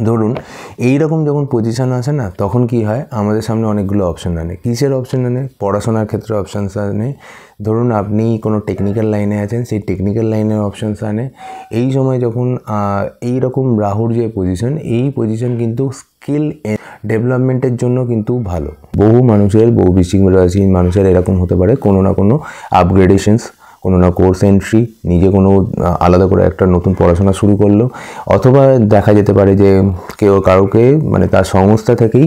ধরুন এইরকম যখন পজিশন আসে না, তখন কি হয়, আমাদের সামনে অনেকগুলো অপশান আনে। কিসের অপশান আনে? পড়াশোনার ক্ষেত্রে অপশানস আনে। ধরুন আপনি কোনো টেকনিক্যাল লাইনে আছেন, সেই টেকনিক্যাল লাইনের অপশানস আনে। এই সময় যখন এই রকম রাহুর যে পজিশন, এই পজিশন কিন্তু স্কিল ডেভেলপমেন্টের জন্য কিন্তু ভালো। বহু বৃশ্চিক রাশির মানুষের এরকম হতে পারে, কোনো না কোনো আপগ্রেডেশনস, কোনো না কোর্স এন্ট্রি, নিজে কোনো আলাদা করে একটা নতুন পড়াশোনা শুরু করলো, অথবা দেখা যেতে পারে যে কাউকে মানে তার সংস্থা থেকেই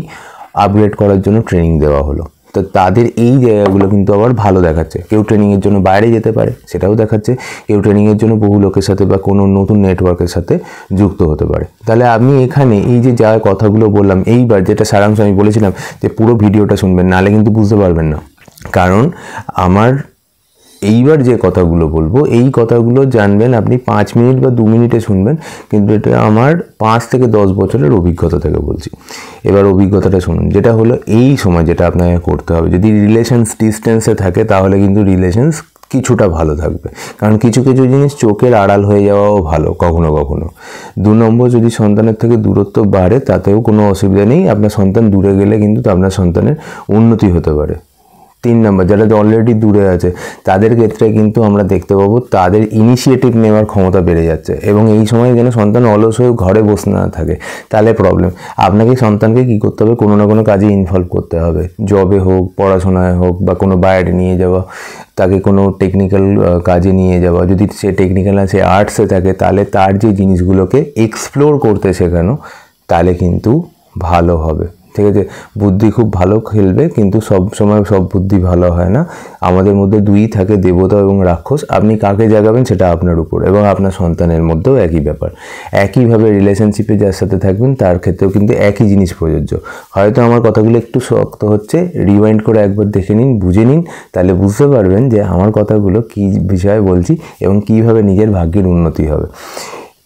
আপগ্রেড করার জন্য ট্রেনিং দেওয়া হলো। তো তাদের এই জায়গাগুলো কিন্তু আবার ভালো দেখাচ্ছে। কেউ ট্রেনিংয়ের জন্য বাইরে যেতে পারে, সেটাও দেখাচ্ছে। কেউ ট্রেনিংয়ের জন্য বহু লোকের সাথে বা কোনো নতুন নেটওয়ার্কের সাথে যুক্ত হতে পারে। তাহলে আমি এখানে এই যে যা কথাগুলো বললাম, এইবার যেটা সারাংশ আমি বলেছিলাম যে পুরো ভিডিওটা শুনবেন, নাহলে কিন্তু বুঝতে পারবেন না। কারণ আমার এইবার যে কথাগুলো বলবো, এই কথাগুলো জানবেন আপনি 5 মিনিট বা 2 মিনিটে শুনবেন, কিন্তু এটা আমার 5 থেকে 10 বছরের অভিজ্ঞতা থেকে বলছি। এবার অভিজ্ঞতাটা শুনুন, যেটা হলো এই সময় যেটা আপনাকে করতে হবে, যদি রিলেশনস ডিস্টেন্সে থাকে তাহলে কিন্তু রিলেশনস কিছুটা ভালো থাকবে, কারণ কিছু কিছু জিনিস চোখের আড়াল হয়ে যাওয়াও ভালো কখনো কখনো। 2 নম্বর, যদি সন্তানের থেকে দূরত্ব বাড়ে তাতেও কোনো অসুবিধা নেই, আপনার সন্তান দূরে গেলে কিন্তু আপনার সন্তানের উন্নতি হতে পারে। 3 নম্বর, যারা অলরেডি দূরে আছে তাদের ক্ষেত্রে কিন্তু আমরা দেখতে পাবো তাদের ইনিশিয়েটিভ নেওয়ার ক্ষমতা বেড়ে যাচ্ছে, এবং এই সময় যেন সন্তান অলস হয়ে ঘরে বসে না থাকে, তাহলে প্রবলেম। আপনাকে সন্তানকে কী করতে হবে, কোনো না কোনো কাজে ইনভলভ করতে হবে, জবে হোক, পড়াশোনায় হোক, বা কোনো বাইরে নিয়ে যাওয়া, তাকে কোনো টেকনিক্যাল কাজে নিয়ে যাওয়া। যদি সে টেকনিক্যাল না, সে আর্টসে থাকে, তাহলে তার যে জিনিসগুলোকে এক্সপ্লোর করতে শেখানো, তাহলে কিন্তু ভালো হবে। ঠিক আছে, বুদ্ধি খুব ভালো খেলবে, কিন্তু সব সময় সব বুদ্ধি ভালো হয় না। আমাদের মধ্যে দুই থাকে, দেবতা এবং রাক্ষস। আপনি কাকে জাগাবেন সেটা আপনার উপর, এবং আপনার সন্তানের মধ্যেও একই ব্যাপার। একইভাবে রিলেশনশিপে যার সাথে থাকবেন তার ক্ষেত্রেও কিন্তু একই জিনিস প্রযোজ্য। হয়তো আমার কথাগুলো একটু শক্ত হচ্ছে, রিওয়াইন্ড করে একবার দেখে নিন, বুঝে নিন, তাহলে বুঝতে পারবেন যে আমার কথাগুলো কী বিষয়ে বলছি এবং কীভাবে নিজের ভাগ্যের উন্নতি হবে।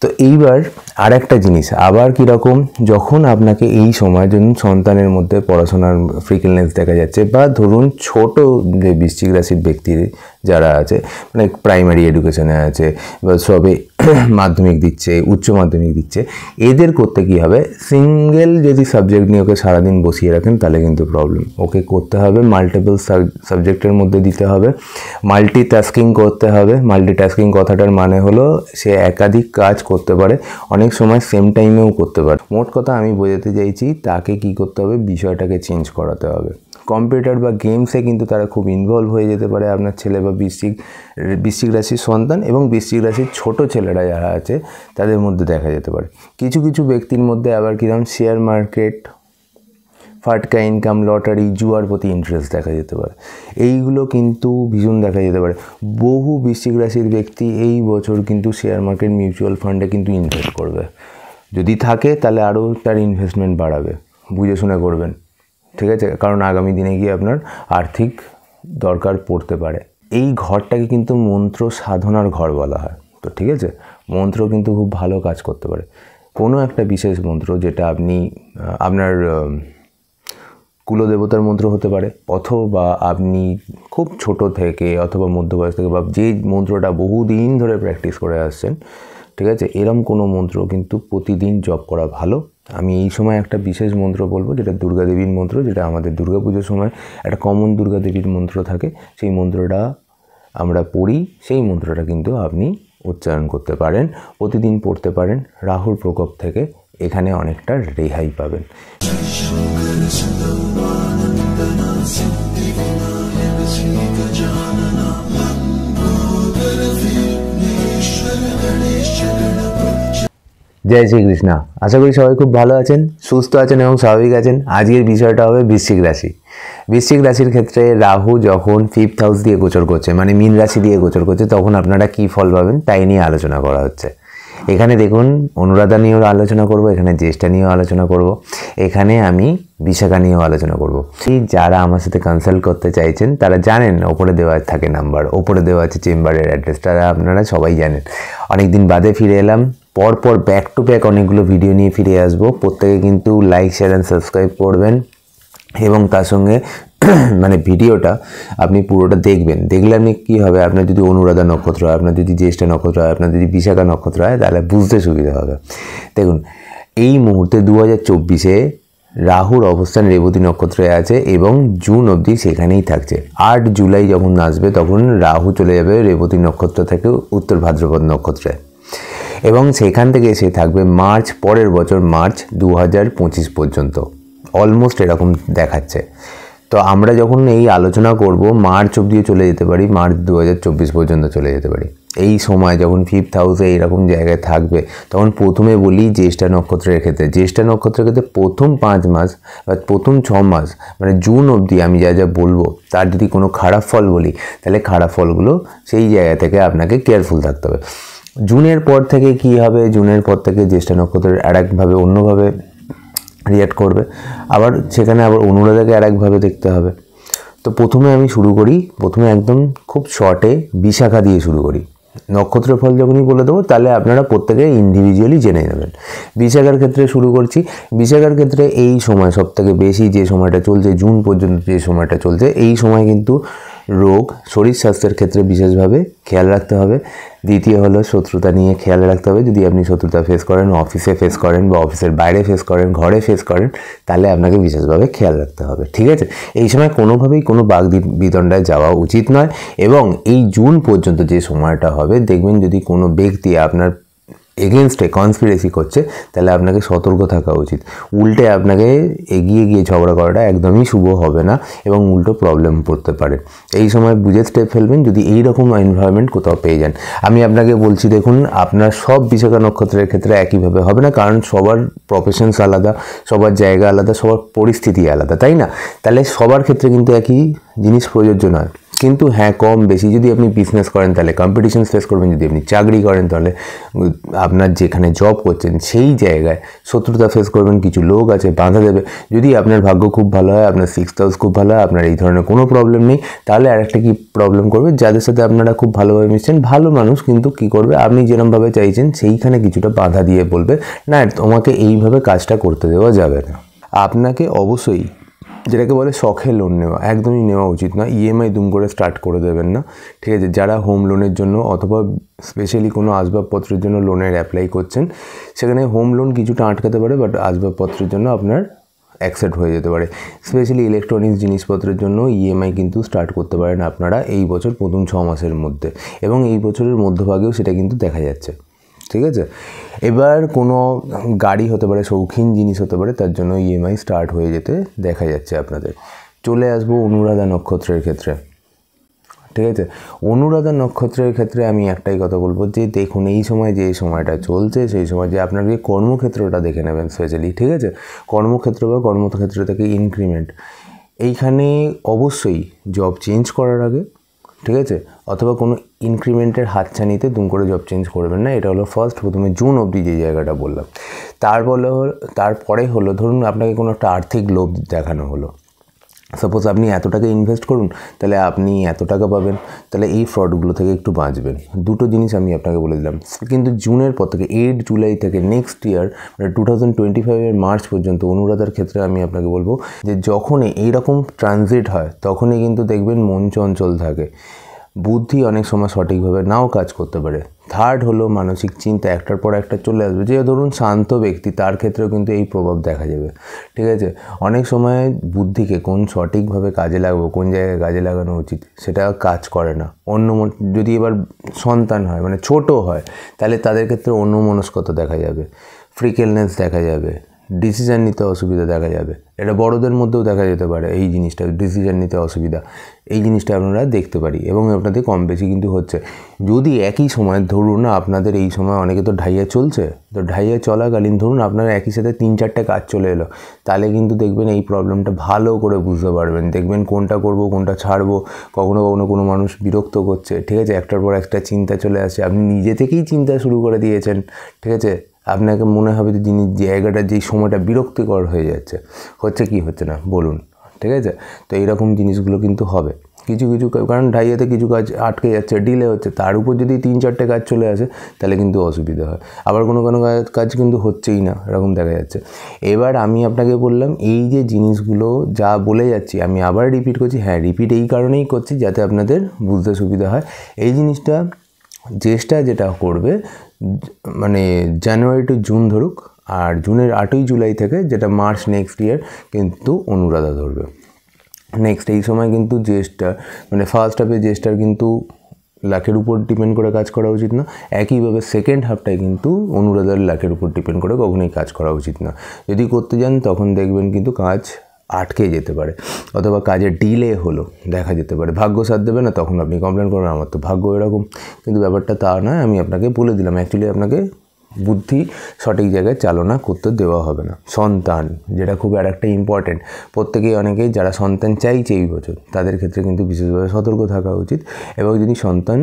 তো এইবার আর একটা জিনিস আবার কীরকম, যখন আপনাকে এই সময় যখন সন্তানের মধ্যে পড়াশোনার ফ্রিকুয়েন্স দেখা যাচ্ছে, বা ধরুন ছোট যে বৃশ্চিক রাশির ব্যক্তির যারা আছে, মানে প্রাইমারি এডুকেশনে আছে বা সবে মাধ্যমিক দিচ্ছে, উচ্চ মাধ্যমিক দিচ্ছে, এদের করতে কী হবে, সিঙ্গেল যদি সাবজেক্ট নিয়ে ওকে সারাদিন বসিয়ে রাখেন তাহলে কিন্তু প্রবলেম। ওকে করতে হবে মাল্টিপল সাবজেক্টের মধ্যে দিতে হবে, মাল্টিটাস্কিং করতে হবে। মাল্টিটাস্কিং কথাটার মানে হলো সে একাধিক কাজ করতে পারে, অনেক সময় সেম টাইমেও করতে পারে। মোট কথা আমি বোঝাতে চাইছি, তাকে কি করতে হবে, বিষয়টাকে চেঞ্জ করাতে হবে। কম্পিউটার বা গেমসে কিন্তু তারা খুব ইনভলভ হয়ে যেতে পারে, আপনার ছেলে বা বৃশ্চিক রাশির সন্তান, এবং বৃশ্চিক রাশির ছোট ছেলেরা যারা আছে তাদের মধ্যে দেখা যেতে পারে। কিছু কিছু ব্যক্তির মধ্যে আবার কীরকম শেয়ার মার্কেট, ফাটকা ইনকাম, লটারি, জুয়ার প্রতি ইন্টারেস্ট দেখা যেতে পারে। এইগুলো কিন্তু ভীষণ দেখা যেতে পারে। বহু বৃশ্চিক রাশির ব্যক্তি এই বছর কিন্তু শেয়ার মার্কেট, মিউচুয়াল ফান্ডে কিন্তু ইনভেস্ট করবে। যদি থাকে তাহলে আরও তার ইনভেস্টমেন্ট বাড়াবে, বুঝে শুনে করবেন। ঠিক আছে, কারণ আগামী দিনে গিয়ে আপনার আর্থিক দরকার পড়তে পারে। এই ঘরটাকে কিন্তু মন্ত্র সাধনার ঘর বলা হয়। তো ঠিক আছে, মন্ত্র কিন্তু খুব ভালো কাজ করতে পারে। কোনো একটা বিশেষ মন্ত্র যেটা আপনি আপনার কুলদেবতার মন্ত্র হতে পারে, অথবা আপনি খুব ছোট থেকে অথবা মধ্যবয়স থেকে, বা যে মন্ত্রটা বহুদিন ধরে প্র্যাকটিস করে আসছেন, ঠিক আছে, এরম কোনো মন্ত্র কিন্তু প্রতিদিন জপ করা ভালো। আমি এই সময় একটা বিশেষ মন্ত্র বলবো, যেটা দুর্গা দেবীর মন্ত্র, যেটা আমাদের দুর্গা পুজোর সময় একটা কমন দুর্গা দেবীর মন্ত্র থাকে, সেই মন্ত্রটা আমরা পড়ি। সেই মন্ত্রটা কিন্তু আপনি উচ্চারণ করতে পারেন, প্রতিদিন পড়তে পারেন। রাহুর প্রকোপ থেকে এখানে অনেকটা রেহাই পাবেন। জয় শ্রীকৃষ্ণ। আশা করি সবাই খুব ভালো আছেন, সুস্থ আছেন এবং স্বাভাবিক আছেন। আজকের বিষয়টা হবে বৃশ্চিক রাশি। বৃশ্চিক রাশির ক্ষেত্রে রাহু যখন 5th হাউস দিয়ে গোচর করছে, মানে মীন রাশি দিয়ে গোচর করছে, তখন আপনারা কী ফল পাবেন তাই নিয়ে আলোচনা করা হচ্ছে। এখানে দেখুন, অনুরাধা নিয়েও আলোচনা করব, এখানে জ্যেষ্ঠা নিয়েও আলোচনা করব, এখানে আমি বিশাখা নিয়েও আলোচনা করব। এই যারা আমার সাথে কনসাল্ট করতে চাইছেন তারা জানেন, ওপরে দেওয়া থাকে নাম্বার, ওপরে দেওয়া আছে চেম্বারের অ্যাড্রেস, তারা আপনারা সবাই জানেন। অনেক দিন বাদে ফিরে এলাম, পরপর ব্যাক টু ব্যাক অনেকগুলো ভিডিও নিয়ে ফিরে আসবো। প্রত্যেকে কিন্তু লাইক, শেয়ার অ্যান্ড সাবস্ক্রাইব করবেন, এবং তার সঙ্গে মানে ভিডিওটা আপনি পুরোটা দেখবেন। দেখলে আপনি কী হবে, আপনার যদি অনুরাধা নক্ষত্র হয়, আপনার যদি জ্যেষ্ঠা নক্ষত্র হয়, আপনার যদি বিশাখা নক্ষত্র হয়, তাহলে বুঝতে সুবিধা হবে। দেখুন, এই মুহূর্তে 2024-এ রাহুর অবস্থান রেবতী নক্ষত্রে আছে এবং জুন অবধি সেখানেই থাকছে। 8 জুলাই যখন আসবে তখন রাহু চলে যাবে রেবতী নক্ষত্র থেকে উত্তর ভাদ্রপদ নক্ষত্রে এবং সেখান থেকে সে থাকবে মার্চ, পরের বছর মার্চ 2025 পর্যন্ত। অলমোস্ট এরকম দেখাচ্ছে। তো আমরা যখন এই আলোচনা করব মার্চ অবধিও চলে যেতে পারি, মার্চ 2024 পর্যন্ত চলে যেতে পারি। এই সময় যখন 5th হাউসে এইরকম জায়গায় থাকবে তখন প্রথমে বলি জ্যেষ্ঠা নক্ষত্রের ক্ষেত্রে, জ্যেষ্ঠা নক্ষত্রের ক্ষেত্রে প্রথম 5 মাস বা প্রথম 6 মাস মানে জুন অবধি আমি যা যা বলবো তার যদি কোনো খারাপ ফল বলি তাহলে খারাপ ফলগুলো সেই জায়গা থেকে আপনাকে কেয়ারফুল থাকতে হবে। জুনের পর থেকে কি হবে, জুনের পর থেকে জ্যেষ্ঠা নক্ষত্রের আরেকভাবে অন্যভাবে রিঅ্যাক্ট করবে, আবার সেখানে আবার অনুরাধাকে আরেকভাবে দেখতে হবে। তো প্রথমে আমি শুরু করি, প্রথমে একদম খুব শর্টে বিশাখা দিয়ে শুরু করি। নক্ষত্র ফল যখনই বলে দেবো তাহলে আপনারা প্রত্যেকে ইন্ডিভিজুয়ালি জেনে নেবেন। বিশাখার ক্ষেত্রে শুরু করছি। বিশাখার ক্ষেত্রে এই সময় সবথেকে বেশি যে সময়টা চলছে, জুন পর্যন্ত যে সময়টা চলছে, এই সময় কিন্তু রোগ, শরীর স্বাস্থ্যের ক্ষেত্রে বিশেষভাবে খেয়াল রাখতে হবে। দ্বিতীয় হলো শত্রুতা নিয়ে খেয়াল রাখতে হবে। যদি আপনি শত্রুতা ফেস করেন, অফিসে ফেস করেন বা অফিসের বাইরে ফেস করেন, ঘরে ফেস করেন, তাহলে আপনাকে বিশেষভাবে খেয়াল রাখতে হবে, ঠিক আছে? এই সময় কোনোভাবেই কোনো বাগ বিতণ্ডায় যাওয়া উচিত নয় এবং এই জুন পর্যন্ত যে সময়টা হবে দেখবেন যদি কোনো ব্যক্তি আপনার এগেনস্টে কনস্পিরেসি করছে তাহলে আপনাকে সতর্ক থাকা উচিত। উল্টে আপনাকে এগিয়ে গিয়ে ঝগড়া করাটা একদমই শুভ হবে না এবং উল্টো প্রবলেম পড়তে পারে। এই সময় বুঝে স্টেপ ফেলবেন যদি এই রকম এনভায়রনমেন্ট কোথাও পেয়ে যান। আমি আপনাকে বলছি দেখুন, আপনার সব বিশাখা নক্ষত্রের ক্ষেত্রে একইভাবে হবে না, কারণ সবার প্রফেশনস আলাদা, সবার জায়গা আলাদা, সবার পরিস্থিতি আলাদা, তাই না? তাহলে সবার ক্ষেত্রে কিন্তু একই জিনিস প্রযোজ্য নয়। কিন্তু হ্যাঁ, কম বেশি যদি আপনি বিজনেস করেন তাহলে কম্পিটিশন ফেস করবেন, যদি আপনি চাকরি করেন তাহলে আপনার যেখানে জব করছেন সেই জায়গায় শত্রুতা ফেস করবেন, কিছু লোক আছে বাধা দেবে। যদি আপনার ভাগ্য খুব ভালো হয়, আপনার 6th হাউস খুব ভালো হয়, আপনার এই ধরনের কোনো প্রবলেম নেই, তাহলে আরেকটা কি প্রবলেম করবে, যাদের সাথে আপনারা খুব ভালোভাবে মিশছেন, ভালো মানুষ, কিন্তু কি করবে, আপনি যেরকমভাবে চাইছেন সেইখানে কিছুটা বাধা দিয়ে বলবে না তোমাকে এইভাবে কাজটা করতে দেওয়া যাবে না। আপনাকে অবশ্যই যেটাকে বলে শখে লোন নেওয়া একদমই নেওয়া উচিত না। ইএমআই দুম করে স্টার্ট করে দেবেন না, ঠিক আছে? যারা হোম লোনের জন্য অথবা স্পেশালি কোনো আসবাবপত্রের জন্য লোনের অ্যাপ্লাই করছেন, সেখানে হোম লোন কিছুটা আটকাতে পারে, বাট আসবাবপত্রের জন্য আপনার অ্যাকসেপ্ট হয়ে যেতে পারে। স্পেশালি ইলেকট্রনিক্স জিনিসপত্রের জন্য ইএমআই কিন্তু স্টার্ট করতে পারেন আপনারা এই বছর প্রথম 6 মাসের মধ্যে, এবং এই বছরের মধ্যভাগেও সেটা কিন্তু দেখা যাচ্ছে, ঠিক আছে? এবার কোনো গাড়ি হতে পারে, শৌখিন জিনিস হতে পারে, তার জন্য ইএমআই স্টার্ট হয়ে যেতে দেখা যাচ্ছে আপনাদের। চলে আসবো অনুরাধা নক্ষত্রের ক্ষেত্রে, ঠিক আছে? অনুরাধা নক্ষত্রের ক্ষেত্রে আমি একটাই কথা বলবো যে দেখুন, এই সময় যে সময়টা চলছে সেই সময় যে আপনার যে কর্মক্ষেত্রটা দেখে নেবেন স্পেশালি, ঠিক আছে? কর্মক্ষেত্র বা কর্মক্ষেত্র থেকে ইনক্রিমেন্ট, এইখানে অবশ্যই জব চেঞ্জ করার আগে, ঠিক আছে, অথবা কোনো ইনক্রিমেন্টের হাতছানিতে দুম করে জব চেঞ্জ করবেন না। এটা হলো ফার্স্ট, প্রথমে জুন অবধি যে জায়গাটা বললাম। তারপরে হলো ধরুন আপনাকে কোনো একটা আর্থিক লোভ দেখানো হলো, সাপোজ আপনি এত টাকা ইনভেস্ট করুন তাহলে আপনি এত টাকা পাবেন, তাহলে এই ফ্রডগুলো থেকে একটু বাঁচবেন। দুটো জিনিস আমি আপনাকে বলে দিলাম। কিন্তু জুনের পর থেকে 8 জুলাই থেকে নেক্সট ইয়ার মানে 2025-এর মার্চ পর্যন্ত অনুরাধার ক্ষেত্রে আমি আপনাকে বলবো যে যখনই এইরকম ট্রানজিট হয় তখনই কিন্তু দেখবেন মন চঞ্চল থাকে, বুদ্ধি অনেক সময় সঠিকভাবে নাও কাজ করতে পারে। থার্ড হলো মানসিক চিন্তা একটার পর একটা চলে আসবে। যে ধরুন শান্ত ব্যক্তি, তার ক্ষেত্রেও কিন্তু এই প্রভাব দেখা যাবে, ঠিক আছে? অনেক সময় বুদ্ধিকে কোন সঠিকভাবে কাজে লাগাবো, কোন জায়গায় কাজে লাগানো উচিত সেটা কাজ করে না। যদি এবার সন্তান হয় মানে ছোট হয় তাহলে তাদের ক্ষেত্রে অন্যমনস্কতা দেখা যাবে, ফ্রিকেলনেস দেখা যাবে, ডিসিশান নিতে অসুবিধা দেখা যাবে। এটা বড়দের মধ্যেও দেখা যেতে পারে, এই জিনিসটা ডিসিশান নিতে অসুবিধা, এই জিনিসটা আপনারা দেখতে পারি এবং আপনাদের কম বেশি কিন্তু হচ্ছে। যদি একই সময় ধরুন আপনাদের এই সময় অনেকে তো ঢাইয়া চলছে, তো ঢাইয়া চলাকালীন ধরুন আপনার একই সাথে 3-4টে কাজ চলে এলো, তাহলে কিন্তু দেখবেন এই প্রবলেমটা ভালো করে বুঝতে পারবেন। দেখবেন কোনটা করব কোনটা ছাড়বো, কখনো কখনো কোনো মানুষ বিরক্ত করছে, ঠিক আছে? একটার পর একটা চিন্তা চলে আসছে, আপনি নিজে থেকেই চিন্তা শুরু করে দিয়েছেন, ঠিক আছে? আপনাকে মনে হবে যে জায়গাটা যেই সময়টা বিরক্তিকর হয়ে যাচ্ছে, হচ্ছে কি হচ্ছে না বলুন, ঠিক আছে? তো এইরকম জিনিসগুলো কিন্তু হবে কিছু কিছু, কারণ ঢাইয়াতে কিছু কাজ আটকে যাচ্ছে, ডিলে হচ্ছে, তার উপর যদি 3-4টে কাজ চলে আসে তাহলে কিন্তু অসুবিধা হয়। আবার কোনো কোনো কাজ কিন্তু হচ্ছেই না, এরকম দেখা যাচ্ছে। এবার আমি আপনাকে বললাম এই যে জিনিসগুলো যা বলে যাচ্ছি আমি আবার রিপিট করছি, হ্যাঁ রিপিট এই কারণেই করছি যাতে আপনাদের বুঝতে সুবিধা হয়। এই জিনিসটা যেটা করবে মানে জানুয়ারি টু জুন ধরুক আর জুনের 8ই জুলাই থেকে যেটা মার্চ নেক্সট ইয়ার কিন্তু অনুরাধা ধরবে। নেক্সট এই সময় কিন্তু জ্যেষ্ঠা মানে ফার্স্ট হাফে জ্যেষ্ঠার কিন্তু লাখের উপর ডিপেন্ড করে কাজ করা উচিত না, একইভাবে সেকেন্ড হাফটায় কিন্তু অনুরাধার লাখের উপর ডিপেন্ড করে কখনোই কাজ করা উচিত না। যদি করতে যান তখন দেখবেন কিন্তু কাজ আটকে যেতে পারে অথবা কাজের ডিলে হলো দেখা যেতে পারে, ভাগ্য সাথ দেবে না, তখন আপনি কমপ্লেন করবেন আমার তো ভাগ্য এরকম, কিন্তু ব্যাপারটা তা নয়। আমি আপনাকে বলে দিলাম, অ্যাকচুয়ালি আপনাকে বুদ্ধি সঠিক জায়গায় চালনা করতে দেওয়া হবে না। সন্তান, যেটা খুব আর একটা ইম্পর্টেন্ট, অনেকেই যারা সন্তান চাইছে এই বছর তাদের ক্ষেত্রে কিন্তু বিশেষভাবে সতর্ক থাকা উচিত, এবং যদি সন্তান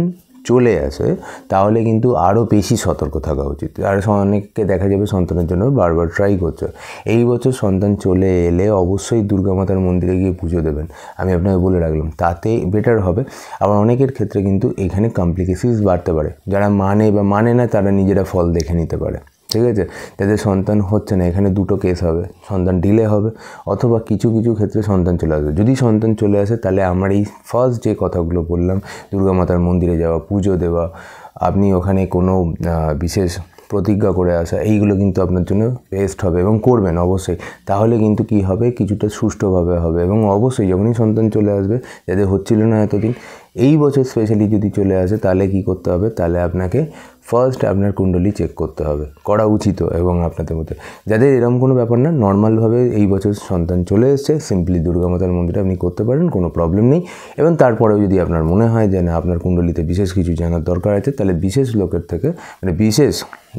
চলে আসে তাহলে কিন্তু আরও বেশি সতর্ক থাকা উচিত। আর অনেককে দেখা যাবে সন্তানের জন্য বারবার ট্রাই করছে। এই বছর সন্তান চলে এলে অবশ্যই দুর্গা মাতার মন্দিরে গিয়ে পুজো দেবেন, আমি আপনাকে বলে রাখলাম, তাতে বেটার হবে। আবার অনেকের ক্ষেত্রে কিন্তু এখানে কমপ্লিকেশনস বাড়তে পারে, যারা মানে বা মানে না তারা নিজেরা ফল দেখে নিতে পারে, ঠিক আছে। যাদের সন্তান হচ্ছে না, এখানে দুটো কেস হবে, সন্তান ডিলে হবে অথবা কিছু কিছু ক্ষেত্রে সন্তান চলে আসবে। যদি সন্তান চলে আসে তাহলে আমার এই ফার্স্ট যে কথাগুলো বললাম, দুর্গা মাতার মন্দিরে যাওয়া, পুজো দেওয়া, আপনি ওখানে কোনো বিশেষ প্রতিজ্ঞা করে আসা, এইগুলো কিন্তু আপনার জন্য বেস্ট হবে এবং করবেন অবশ্যই। তাহলে কিন্তু কি হবে, কিছুটা সুষ্ঠুভাবে হবে। এবং অবশ্যই যখনই সন্তান চলে আসবে, যাদের হচ্ছিল না এতদিন, এই বছর স্পেশালি যদি চলে আসে তাহলে কি করতে হবে, তাহলে আপনাকে ফার্স্ট আপনার কুণ্ডলী চেক করতে হবে, করা উচিত। এবং আপনাদের মধ্যে যাদের এরকম কোনো ব্যাপার না, নর্মালভাবে এই বছর সন্তান চলে এসছে, সিম্পলি দুর্গা মাতার মন্দিরে আপনি করতে পারেন, কোনো প্রবলেম নেই। এবং তারপরেও যদি আপনার মনে হয় যে না আপনার কুণ্ডলিতে বিশেষ কিছু জানার দরকার আছে, তাহলে বিশেষ লোকের থেকে, মানে বিশেষ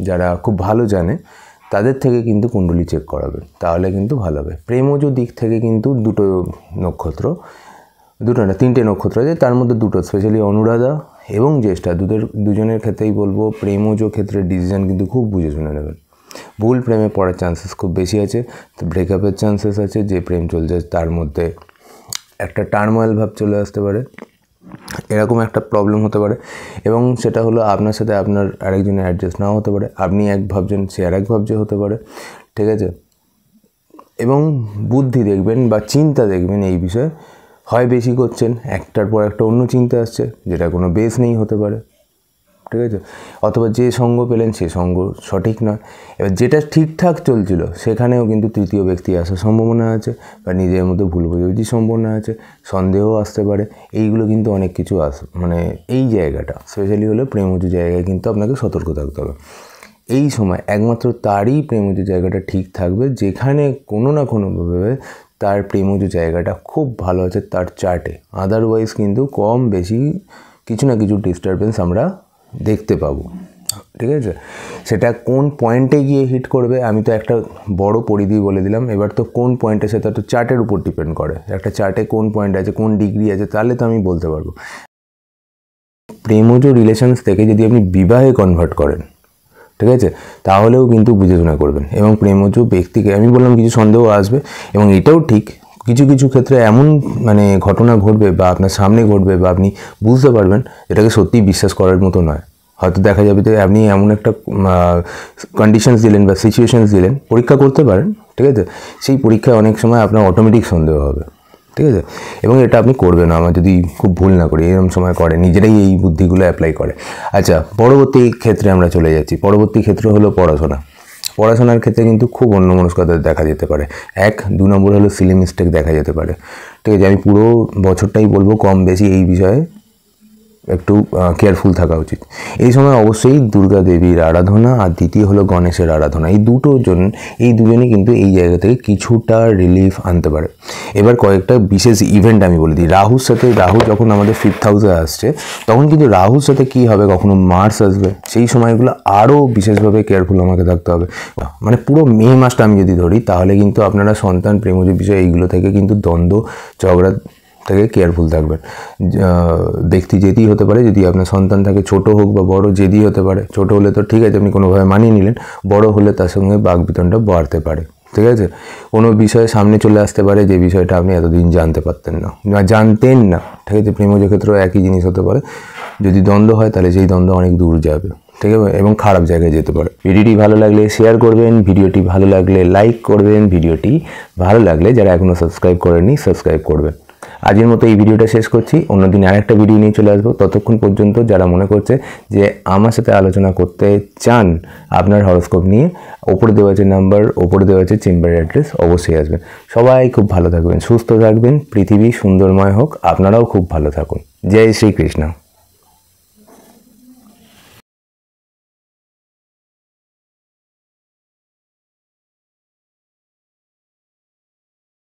যারা খুব ভালো জানে তাদের থেকে কিন্তু কুণ্ডলী চেক করাবেন, তাহলে কিন্তু ভালো হবে। প্রেমজ দিক থেকে কিন্তু দুটো না 3টে নক্ষত্র আছে, তার মধ্যে দুটো স্পেশালি অনুরাধা এবং জ্যেষ্ঠা দুজনের ক্ষেত্রেই বলবো প্রেমজ ক্ষেত্রে ডিসিশন কিন্তু খুব বুঝে শুনে নেবেন। ভুল প্রেমে পড়ার চান্সেস খুব বেশি আছে, তো ব্রেকআপের চান্সেস আছে। যে প্রেম চলছে তার মধ্যে একটা টার্মোয়াল ভাব চলে আসতে পারে, এরকম একটা প্রবলেম হতে পারে। এবং সেটা হলো আপনার সাথে আপনার আরেকজনের অ্যাডজাস্ট নাও হতে পারে, আপনি এক ভাবছেন সে আর এক ভাবছে হতে পারে, ঠিক আছে। এবং বুদ্ধি দেখবেন বা চিন্তা দেখবেন এই বিষয়ে, হয় বেশি করছেন, একটার পর একটা অন্য চিন্তা আসছে যেটা কোনো বেস নেই হতে পারে, ঠিক আছে। অথবা যে সঙ্গ পেলেন সে সঙ্গ সঠিক নয়। এবার যেটা ঠিকঠাক চলছিল সেখানেও কিন্তু তৃতীয় ব্যক্তি আসার সম্ভাবনা আছে, বা নিজের মধ্যে ভুল বোঝাবুঝির সম্ভাবনা আছে, সন্দেহ আসতে পারে। এইগুলো কিন্তু অনেক কিছু মানে এই জায়গাটা স্পেশালি হলো প্রেমজ জায়গায় কিন্তু আপনাকে সতর্ক থাকতে হবে। এই সময় একমাত্র তারই প্রেমজ জায়গাটা ঠিক থাকবে যেখানে কোনো না কোনোভাবে তার প্রেমজ জায়গাটা খুব ভালো আছে তার চার্টে। আদারওয়াইজ কিন্তু কম বেশি কিছু না কিছু ডিস্টারবেন্স আমরা দেখতে পাবো, ঠিক আছে। সেটা কোন পয়েন্টে গিয়ে হিট করবে আমি তো একটা বড় পরিধি বলে দিলাম, এবার তো কোন পয়েন্টে সেটা তো চার্টের উপর ডিপেন্ড করে, একটা চার্টে কোন পয়েন্ট আছে, কোন ডিগ্রি আছে, তাহলে তো আমি বলতে পারবো। প্রেমজ রিলেশনস থেকে যদি আপনি বিবাহে কনভার্ট করেন, ঠিক আছে, তাহলেও কিন্তু বুঝে শোনা করবেন। এবং প্রেমজ ব্যক্তিকে আমি বললাম কিছু সন্দেহ আসবে, এবং এটাও ঠিক কিছু কিছু ক্ষেত্রে এমন মানে ঘটনা ঘটবে বা আপনার সামনে ঘটবে বা আপনি বুঝতে পারবেন এটাকে সত্যিই বিশ্বাস করার মতো নয়। হয়তো দেখা যাবে যে আপনি এমন একটা কন্ডিশনস দিলেন বা সিচুয়েশনস দিলেন, পরীক্ষা করতে পারেন, ঠিক আছে। সেই পরীক্ষায় অনেক সময় আপনার অটোমেটিক সন্দেহ হবে, ঠিক আছে। এবং এটা আপনি করবেন না, আমার যদি খুব ভুল না করি এরকম সময় করে নিজেরাই এই বুদ্ধিগুলো অ্যাপ্লাই করে। আচ্ছা, পরবর্তী ক্ষেত্রে আমরা চলে যাচ্ছি। পরবর্তী ক্ষেত্র হলো পড়াশোনার ক্ষেত্রে কিন্তু খুব অন্যমনস্কতা দেখা যেতে পারে। 2 নম্বর হলো সিলি মিস্টেক দেখা যেতে পারে, ঠিক আছে। আমি পুরো বছরটাই বলবো কম বেশি এই বিষয়ে একটু কেয়ারফুল থাকা উচিত। এই সময় অবশ্যই দুর্গা দেবীর আরাধনা আর দ্বিতীয় হলো গণেশের আরাধনা, এই দুজনই কিন্তু এই জায়গা থেকে কিছুটা রিলিফ আনতে পারে। এবার কয়েকটা বিশেষ ইভেন্ট আমি বলে দিই। রাহু যখন আমাদের 5th হাউসে আসছে তখন কিন্তু রাহুর সাথে কী হবে, কখনো মার্স আসবে, সেই সময়গুলো আরও বিশেষভাবে কেয়ারফুল আমাকে থাকতে হবে। মানে পুরো মে মাসটা আমি যদি ধরি তাহলে কিন্তু আপনারা সন্তান প্রেমজ বিষয় এইগুলো থেকে কিন্তু দ্বন্দ্ব ঝগড়া থেকে কেয়ারফুল থাকবেন। ব্যক্তি জেদি হতে পারে, যদি আপনার সন্তান থাকে ছোট হোক বা বড়, জেদি হতে পারে। ছোট হলে তো ঠিক আছে আপনি কোনোভাবে মানিয়ে নিলেন, বড় হলে তার সঙ্গে বাকবিতণ্ডা বাড়তে পারে, ঠিক আছে। কোনো বিষয়ে সামনে চলে আসতে পারে যে বিষয়টা আপনি এতদিন জানতেন না, ঠিক আছে। প্রেমজ ক্ষেত্রেও একই জিনিস হতে পারে। যদি দ্বন্দ্ব হয় তাহলে সেই দ্বন্দ্ব অনেক দূর যাবে, ঠিক আছে, এবং খারাপ জায়গায় যেতে পারে। ভিডিওটি ভালো লাগলে শেয়ার করবেন, ভিডিওটি ভালো লাগলে লাইক করবেন, ভিডিওটি ভালো লাগলে যারা এখনও সাবস্ক্রাইব করেননি সাবস্ক্রাইব করবেন। আজকের মতো এই ভিডিওটা শেষ করছি, অন্যদিন আরেকটা ভিডিও নিয়ে চলে আসবো। ততক্ষণ পর্যন্ত যারা মনে করছে যে আমার সাথে আলোচনা করতে চান আপনার হরোস্কোপ নিয়ে, ওপরে দেওয়া আছে নাম্বার, ওপরে দেওয়া আছে চেম্বারের অ্যাড্রেস, অবশ্যই আসবেন। সবাই খুব ভালো থাকবেন, সুস্থ থাকবেন, পৃথিবী সুন্দরময় হোক, আপনারাও খুব ভালো থাকুন। জয় শ্রীকৃষ্ণ।